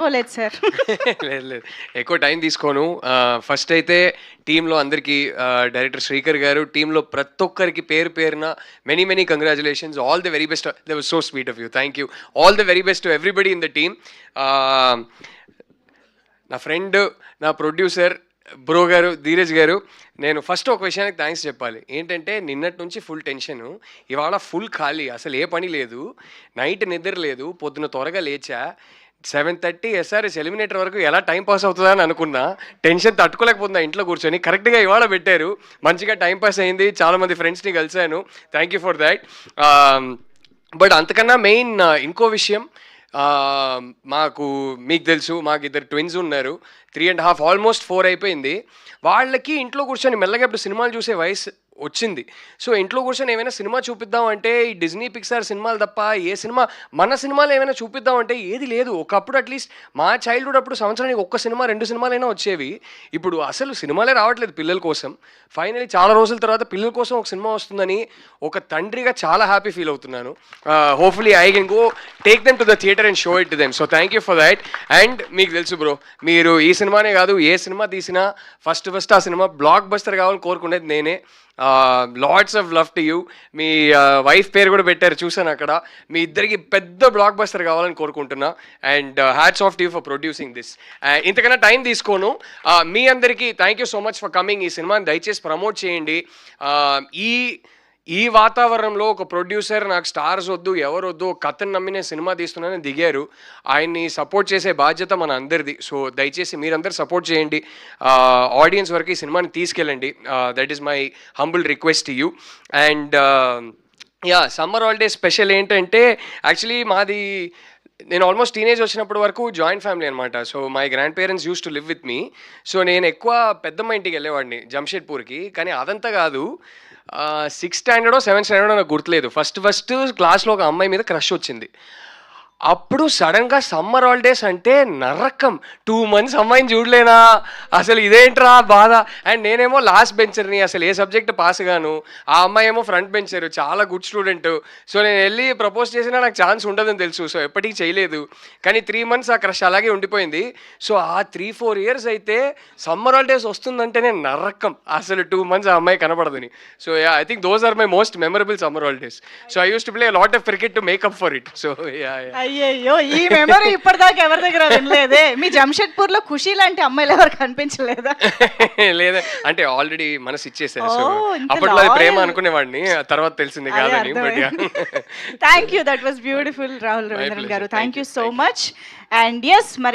తీసుకోలేదు సార్. లేదు లేదు, ఎక్కువ టైం తీసుకోను. ఫస్ట్ అయితే టీంలో అందరికీ, డైరెక్టర్ శ్రీకర్ గారు, టీంలో ప్రతి ఒక్కరికి పేరు పేరున many many congratulations, all the very best. They was so sweet of you, thank you. All the very best to everybody in the team. నా ఫ్రెండ్, నా ప్రొడ్యూసర్ బ్రో గారు, ధీరజ్ గారు, నేను ఫస్ట్ ఒక విషయానికి థ్యాంక్స్ చెప్పాలి. ఏంటంటే నిన్నటి నుంచి ఫుల్ టెన్షను, ఇవాళ ఫుల్ ఖాళీ, అసలు ఏ పని లేదు, నైట్ నిద్ర లేదు, పొద్దున త్వరగా లేచా, 7:30 ఎస్ఆర్ఎస్ ఎలిమినేటర్ వరకు ఎలా టైం పాస్ అవుతుందా అని అనుకున్నా. టెన్షన్ తట్టుకోలేకపోతున్నా ఇంట్లో కూర్చొని. కరెక్ట్గా ఇవాళ పెట్టారు, మంచిగా టైం పాస్ అయింది, చాలామంది ఫ్రెండ్స్ని కలిశాను, thank you for that. But అంతకన్నా మెయిన్ ఇంకో విషయం, మాకు మీకు తెలుసు, మాకు ఇద్దరు ట్విన్స్ ఉన్నారు, 3.5 ఆల్మోస్ట్ 4 అయిపోయింది. వాళ్ళకి ఇంట్లో కూర్చొని మెల్లగా ఇప్పుడు సినిమాలు చూసే వయసు వచ్చింది. సో ఇంట్లో కూర్చొని ఏమైనా సినిమా చూపిద్దాం అంటే ఈ డిజ్నీ పిక్సార్ సినిమాలు తప్ప ఏ సినిమా, మన సినిమాలు ఏమైనా చూపిద్దాం అంటే ఏది లేదు. ఒకప్పుడు అట్లీస్ట్ మా చైల్డ్హుడ్ అప్పుడు సంవత్సరానికి 1 సినిమా 2 సినిమాలైనా వచ్చేవి. ఇప్పుడు అసలు సినిమాలే రావట్లేదు పిల్లల కోసం. ఫైనలీ చాలా రోజుల తర్వాత పిల్లల కోసం ఒక సినిమా వస్తుందని ఒక తండ్రిగా చాలా హ్యాపీ ఫీల్ అవుతున్నాను. Hopefully I can go take them to the theatre and show it to them. So thank you for that. And మీకు తెలుసు బ్రో, మీరు ఈ సినిమానే కాదు ఏ సినిమా తీసినా ఫస్ట్ ఆ సినిమా బ్లాక్ బస్టర్ కావాలని కోరుకునేది నేనే. Lots of love to you. Me wife పేరు కూడా పెట్టారు, చూసాను అక్కడ. మీ ఇద్దరికి పెద్ద బ్లాక్ బస్టర్ కావాలని కోరుకుంటున్నా. And hats off to you for producing this. ఇంతకన్నా టైం తీసుకోను. మీ అందరికీ thank you so much for coming. ఈ సినిమాని దయచేసి ప్రమోట్ చేయండి. ఈ వాతావరణంలో ఒక ప్రొడ్యూసర్ నాకు స్టార్స్ వద్దు, ఎవరు వద్దు, కథను నమ్మి నేను సినిమా తీస్తున్నానని దిగారు. ఆయన్ని సపోర్ట్ చేసే బాధ్యత మన అందరిది. సో దయచేసి మీరందరూ సపోర్ట్ చేయండి, ఆడియన్స్ వరకు ఈ సినిమాని తీసుకెళ్ళండి. That is my humble request to you. And summer holiday special ఏంటంటే, యాక్చువల్లీ మాది, నేను ఆల్మోస్ట్ టీనేజ్ వచ్చినప్పటి వరకు జాయింట్ ఫ్యామిలీ అనమాట. So my grand parents used to live with me. So నేను ఎక్కువ పెద్దమ్మ ఇంటికి వెళ్ళేవాడిని జంషెడ్పూర్కి. కానీ అదంతా కాదు, 6th స్టాండర్డో 7th స్టాండర్డో నాకు గుర్తులేదు, ఫస్ట్ క్లాస్లో ఒక అమ్మాయి మీద క్రష్ వచ్చింది. అప్పుడు సడన్గా సమ్మర్ హాలిడేస్ అంటే నరకం. 2 months అమ్మాయిని చూడలేనా, అసలు ఇదేంట్రా బాధ. అండ్ నేనేమో లాస్ట్ బెంచర్ని, అసలు ఏ సబ్జెక్ట్ పాస్ గాను, ఆ అమ్మాయి ఏమో ఫ్రంట్ బెంచర్, చాలా గుడ్ స్టూడెంట్. సో నేను వెళ్ళి ప్రపోజ్ చేసినా నాకు ఛాన్స్ ఉండదని తెలుసు, సో ఎప్పటికీ చేయలేదు. కానీ 3 months ఆ క్రష్ అలాగే ఉండిపోయింది. సో ఆ 3-4 years అయితే సమ్మర్ హాలిడేస్ వస్తుందంటేనే నరకం, అసలు 2 months ఆ అమ్మాయి కనపడదని. So I think those are my most memorable summer holidays. So I use to play lot of cricket to make up for it. So అయ్యయ్యో, ఈ మెమరీ ఇప్పటిదాకా ఎవరి దగ్గర వినలేదే. మీ జంషెడ్పూర్ లో ఖుషి లాంటి అమ్మాయిలు ఎవరు కనిపించలేదా? లేదా అంటే ఆల్రెడీ మనసు ఇచ్చేసారు. సో అప్పట్లో అది ప్రేమ అనుకునేవాడిని, తర్వాత తెలిసింది కాదని. But thank you, that was beautiful Rahul Ravindran గారు, thank you so much. And yes, మరి